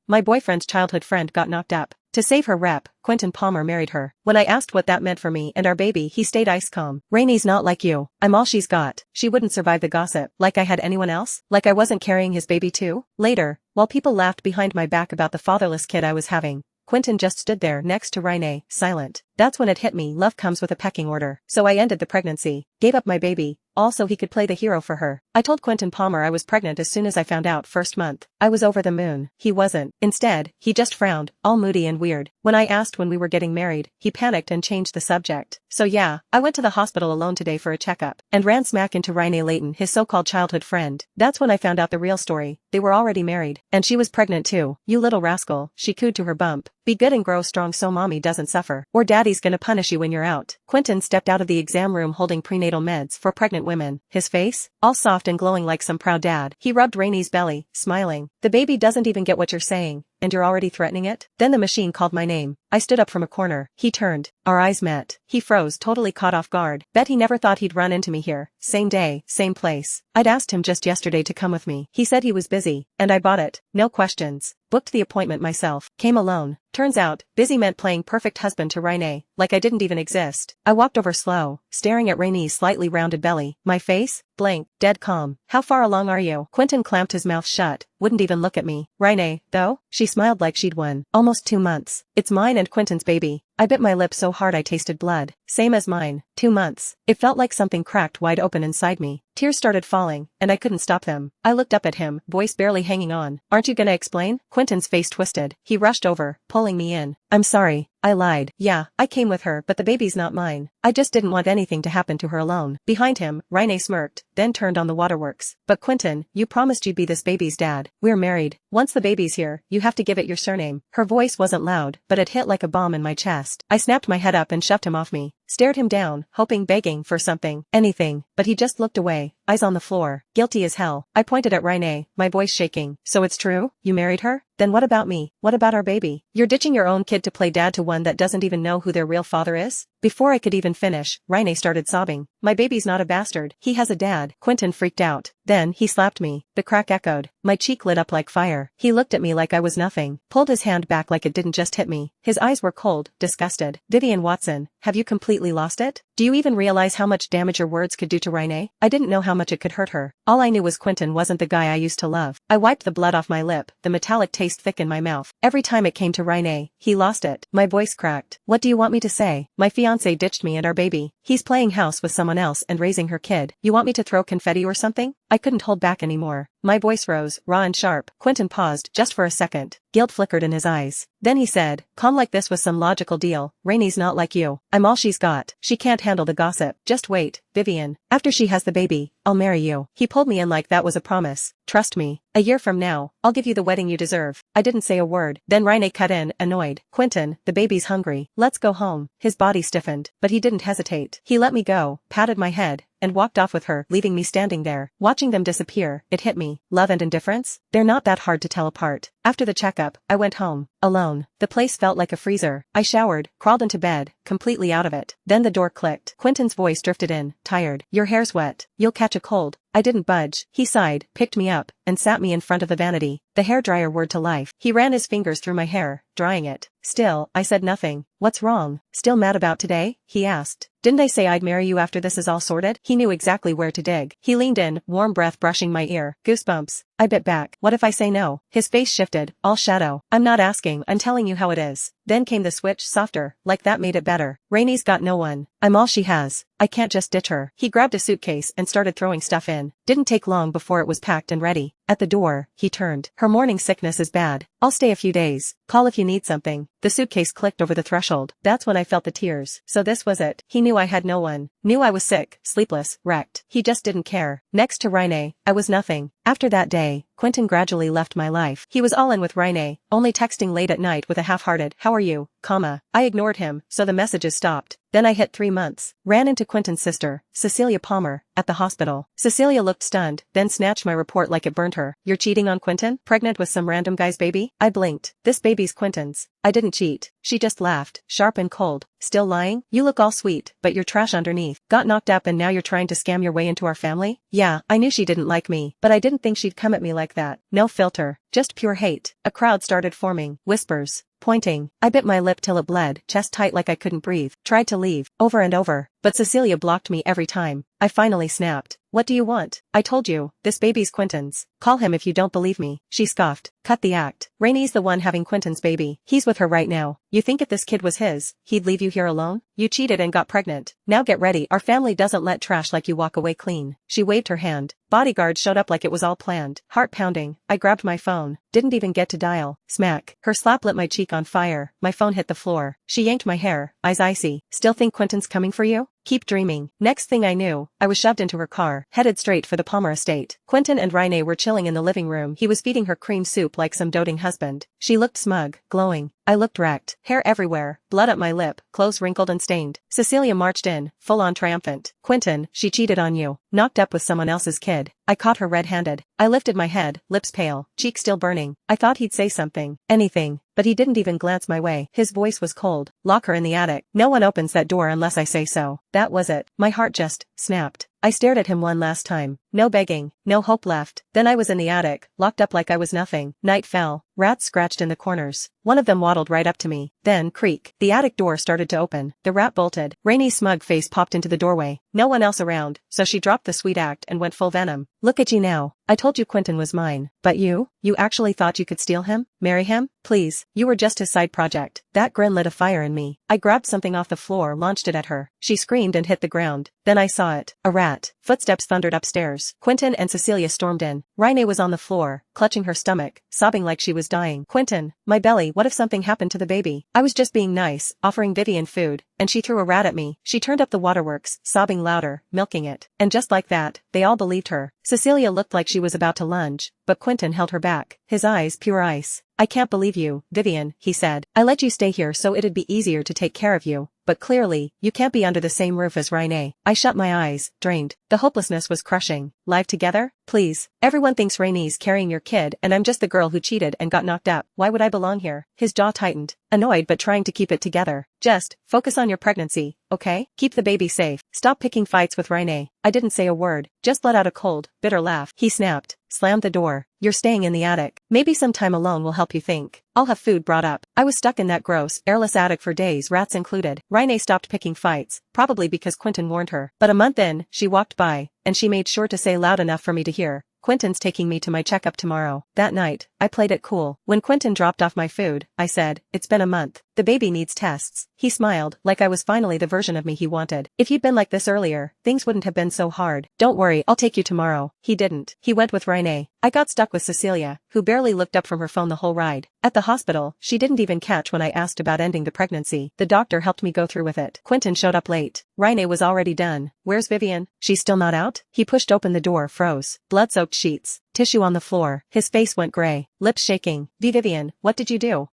My boyfriend's childhood friend got knocked up. To save her rep, Quentin Palmer married her. When I asked what that meant for me and our baby, he stayed ice calm. Rainie's not like you. I'm all she's got. She wouldn't survive the gossip. Like I had anyone else? Like I wasn't carrying his baby too? Later, while people laughed behind my back about the fatherless kid I was having, Quentin just stood there next to Rainie, silent. That's when it hit me, love comes with a pecking order. So I ended the pregnancy, gave up my baby, all so he could play the hero for her. I told Quentin Palmer I was pregnant as soon as I found out first month. I was over the moon. He wasn't. Instead, he just frowned, all moody and weird. When I asked when we were getting married, he panicked and changed the subject. So yeah, I went to the hospital alone today for a checkup, and ran smack into Rainie Layton, his so-called childhood friend. That's when I found out the real story. They were already married, and she was pregnant too. You little rascal, she cooed to her bump. Be good and grow strong so mommy doesn't suffer, or daddy's gonna punish you when you're out. Quentin stepped out of the exam room holding prenatal meds for pregnant women. His face, all soft and glowing like some proud dad. He rubbed Rainie's belly, smiling. The baby doesn't even get what you're saying, and you're already threatening it? Then the machine called my name. I stood up from a corner. He turned. Our eyes met. He froze, totally caught off guard. Bet he never thought he'd run into me here. Same day, same place. I'd asked him just yesterday to come with me. He said he was busy, and I bought it. No questions. Booked the appointment myself. Came alone. Turns out, busy meant playing perfect husband to Rainie, like I didn't even exist. I walked over slow, staring at Rainie's slightly rounded belly. My face? Blank, dead calm. How far along are you? Quentin clamped his mouth shut, wouldn't even look at me. Rainie, though? She smiled like she'd won. Almost 2 months. It's mine and Quentin's baby. I bit my lip so hard I tasted blood. Same as mine. 2 months. It felt like something cracked wide open inside me. Tears started falling, and I couldn't stop them. I looked up at him, voice barely hanging on. Aren't you gonna explain? Quentin's face twisted. He rushed over, pulling me in. I'm sorry. I lied. Yeah, I came with her, but the baby's not mine. I just didn't want anything to happen to her alone. Behind him, Rainie smirked, then turned on the waterworks. But Quentin, you promised you'd be this baby's dad. We're married. Once the baby's here, you have to give it your surname. Her voice wasn't loud, but it hit like a bomb in my chest. I snapped my head up and shoved him off me. Stared him down, hoping, begging for something, anything, but he just looked away, eyes on the floor, guilty as hell. I pointed at Rainie, my voice shaking. So it's true? You married her? Then what about me? What about our baby? You're ditching your own kid to play dad to one that doesn't even know who their real father is? Before I could even finish, Rainie started sobbing. My baby's not a bastard. He has a dad. Quentin freaked out. Then, he slapped me. The crack echoed. My cheek lit up like fire. He looked at me like I was nothing. Pulled his hand back like it didn't just hit me. His eyes were cold, disgusted. Vivian Watson, have you completely lost it? Do you even realize how much damage your words could do to Rainie? I didn't know how much it could hurt her. All I knew was Quentin wasn't the guy I used to love. I wiped the blood off my lip, the metallic taste thick in my mouth. Every time it came to Rainie, he lost it. My voice cracked. What do you want me to say? My fiancé ditched me and our baby. He's playing house with someone else and raising her kid. You want me to throw confetti or something? I couldn't hold back anymore. My voice rose, raw and sharp. Quentin paused, just for a second. Guilt flickered in his eyes. Then he said, calm like this was some logical deal. Rainie's not like you. I'm all she's got. She can't handle the gossip. Just wait, Vivian. After she has the baby, I'll marry you. He pulled me in like that was a promise. Trust me. A year from now, I'll give you the wedding you deserve. I didn't say a word. Then Rainie cut in, annoyed. Quentin, the baby's hungry. Let's go home. His body stiffened, but he didn't hesitate. He let me go, patted my head, and walked off with her, leaving me standing there. Watching them disappear, it hit me. Love and indifference? They're not that hard to tell apart. After the checkup, I went home. Alone. The place felt like a freezer. I showered, crawled into bed, completely out of it. Then the door clicked. Quentin's voice drifted in, tired. Your hair's wet. You'll catch a cold. I didn't budge. He sighed, picked me up, and sat me in front of the vanity. The hairdryer whirred to life. He ran his fingers through my hair, drying it. Still, I said nothing. What's wrong? Still mad about today? He asked. Didn't I say I'd marry you after this is all sorted? He knew exactly where to dig. He leaned in, warm breath brushing my ear. Goosebumps. I bit back. What if I say no? His face shifted, all shadow. I'm not asking, I'm telling you how it is. Then came the switch, softer, like that made it better. Rainie's got no one. I'm all she has. I can't just ditch her. He grabbed a suitcase and started throwing stuff in. Didn't take long before it was packed and ready. At the door, he turned. Her morning sickness is bad. I'll stay a few days. Call if you need something. The suitcase clicked over the threshold. That's when I felt the tears. So this was it. He knew I had no one. Knew I was sick, sleepless, wrecked. He just didn't care. Next to Rainie, I was nothing. After that day, Quentin gradually left my life. He was all in with Rainie, only texting late at night with a half-hearted, how are you, comma. I ignored him, so the messages stopped. Then I hit 3 months. Ran into Quentin's sister, Cecilia Palmer, at the hospital. Cecilia looked stunned, then snatched my report like it burned her. You're cheating on Quentin? Pregnant with some random guy's baby? I blinked. This baby's Quentin's. I didn't cheat. She just laughed, sharp and cold. Still lying? You look all sweet, but you're trash underneath. Got knocked up and now you're trying to scam your way into our family? Yeah, I knew she didn't like me, but I didn't think she'd come at me like that. No filter. Just pure hate. A crowd started forming. Whispers. Pointing. I bit my lip till it bled, chest tight like I couldn't breathe. Tried to leave. Over and over. But Cecilia blocked me every time. I finally snapped. What do you want? I told you, this baby's Quentin's. Call him if you don't believe me. She scoffed. Cut the act. Rainie's the one having Quentin's baby. He's with her right now. You think if this kid was his, he'd leave you here alone? You cheated and got pregnant. Now get ready. Our family doesn't let trash like you walk away clean. She waved her hand. Bodyguards showed up like it was all planned. Heart pounding. I grabbed my phone. Didn't even get to dial. Smack. Her slap lit my cheek on fire. My phone hit the floor. She yanked my hair. Eyes icy. Still think Quentin's coming for you? Keep dreaming. Next thing I knew, I was shoved into her car, headed straight for the Palmer estate. Quentin and Rainie were chilling in the living room. He was feeding her cream soup like some doting husband. She looked smug, glowing. I looked wrecked. Hair everywhere, blood up my lip, clothes wrinkled and stained. Cecilia marched in, full-on triumphant. Quentin, she cheated on you. Knocked up with someone else's kid. I caught her red-handed. I lifted my head, lips pale, cheek still burning. I thought he'd say something. Anything. But he didn't even glance my way. His voice was cold. Lock her in the attic. No one opens that door unless I say so. That was it. My heart just snapped. I stared at him one last time. No begging, no hope left. Then I was in the attic, locked up like I was nothing. Night fell. Rats scratched in the corners. One of them waddled right up to me. Then, creak. The attic door started to open. The rat bolted. Rainie's smug face popped into the doorway. No one else around, so she dropped the sweet act and went full venom. Look at you now. I told you Quentin was mine. But you actually thought you could steal him? Marry him? Please, you were just his side project. That grin lit a fire in me. I grabbed something off the floor, launched it at her. She screamed and hit the ground. Then I saw it. A rat. Footsteps thundered upstairs. Quentin and Cecilia stormed in. Rainie was on the floor, clutching her stomach, sobbing like she was dying. Quentin, my belly, what if something happened to the baby? I was just being nice, offering Vivian food, and she threw a rat at me. She turned up the waterworks, sobbing louder, milking it. And just like that, they all believed her. Cecilia looked like she was about to lunge, but Quentin held her back. His eyes pure ice. I can't believe you, Vivian, he said. I let you stay here so it'd be easier to take care of you. But clearly, you can't be under the same roof as Rainie. I shut my eyes, drained. The hopelessness was crushing. Live together? Please. Everyone thinks Rainie's carrying your kid and I'm just the girl who cheated and got knocked up. Why would I belong here? His jaw tightened. Annoyed but trying to keep it together. Just, focus on your pregnancy, okay? Keep the baby safe. Stop picking fights with Rainie. I didn't say a word. Just let out a cold, bitter laugh. He snapped. Slammed the door. You're staying in the attic. Maybe some time alone will help you think. I'll have food brought up. I was stuck in that gross, airless attic for days, rats included. Rainie stopped picking fights, probably because Quentin warned her. But a month in, she walked by, and she made sure to say loud enough for me to hear. Quentin's taking me to my checkup tomorrow. That night, I played it cool. When Quentin dropped off my food, I said, it's been a month. The baby needs tests. He smiled, like I was finally the version of me he wanted. If you'd been like this earlier, things wouldn't have been so hard. Don't worry, I'll take you tomorrow. He didn't. He went with Rainie. I got stuck with Cecilia, who barely looked up from her phone the whole ride. At the hospital, she didn't even catch when I asked about ending the pregnancy. The doctor helped me go through with it. Quentin showed up late. Rainie was already done. Where's Vivian? She's still not out? He pushed open the door, froze. Blood-soaked sheets. Tissue on the floor. His face went gray. Lips shaking. Vivian, what did you do?